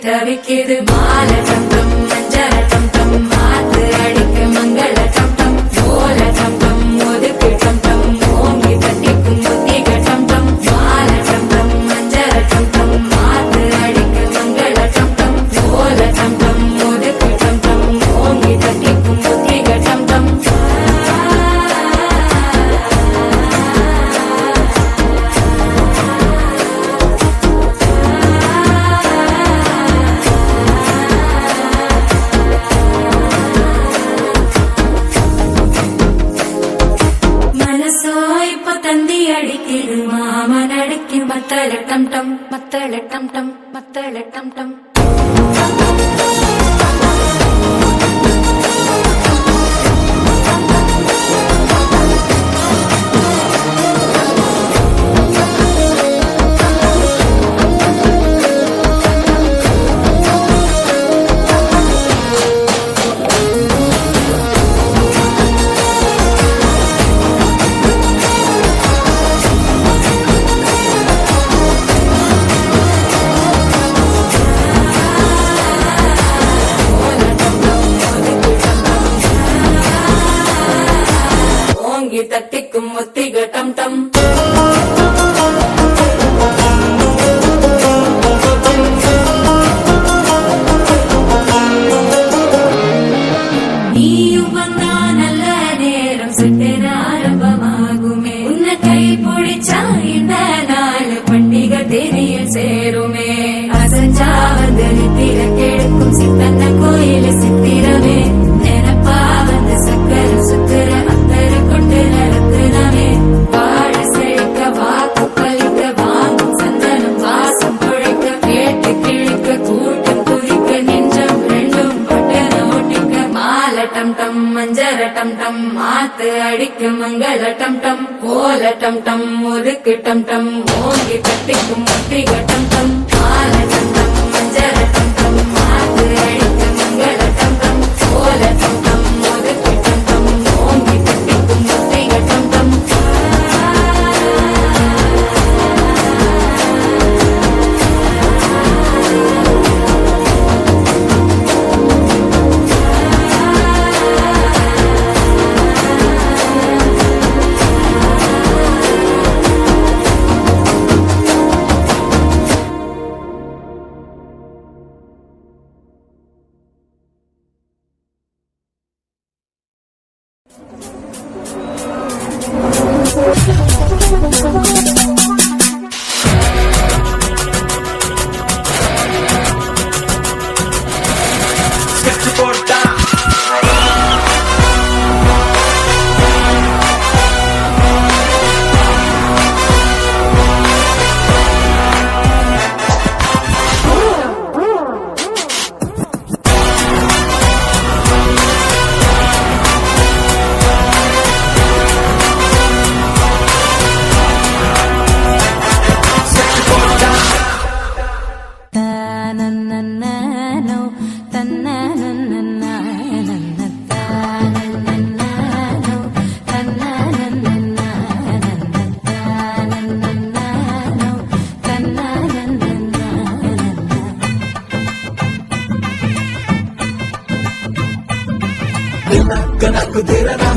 தவிக்குது மால டம் டம் மஞ்சர டம் டம் மாத்து அடிக்கு மங்கள டம் டம் ஓல டம் டம் ஒதுக்கு டம் டம் ஓங்கி தட்டிக்கும் முத்திக டம் டம் மால டம் டம் மஞ்சர டம் டம் மாத்து அடிக்கு மங்கள டம் டம் ஓல டம் டம் ஒதுக்கு டம் டம் ஓங்கி தட்டிக்கும் முத்திக டம் டம் அடிக்கிது மாமன் அடிக்கு மத்தள டம் டம் மத்தள டம் டம் மத்தள டம் டம் தட்டிக்கும் முத்திக டம் டம் நீயும் வந்தா நல்ல நேரம் சட்டென ஆரம்பமாகுமே உன்னை கை பிடிச்சா இந்த நாள் பண்டிகை தேனியில் சேருமே அசஞ்சா வந்து நித்திர கெடுக்கும் சித்தன்ன கோயில சித்திரமே நினப்பா வந்து சக்கர சுத்திர அத்தர கொண்டு நடத்துனவே வாழ செழிக்க வாக்கு பலிக்க வாங்கும் சந்தனம் வாசம் பொழைக்க கேட்டு கிழிக்க கூட்டம் குதிக்க நெஞ்சம் ரெண்டும் பட்டன ஒட்டிக்க மால டம் டம் மஞ்சர டம் டம் மாத்து அடிக்க மங்கள டம் டம் ஓல டம் டம் ஒதுக்கு டம் டம் ஓங்கி தட்டிக்கும் முத்திக டம் டம் மால டம் டம் மஞ்சர டம் டம் மாத்து அடிக்க மங்கள டம் டம் ஓல டம் டம் ஒதுக்கு டம் டம் ஓங்கி தட்டிக்கும் முத்திக டம் டம் Kena ku tira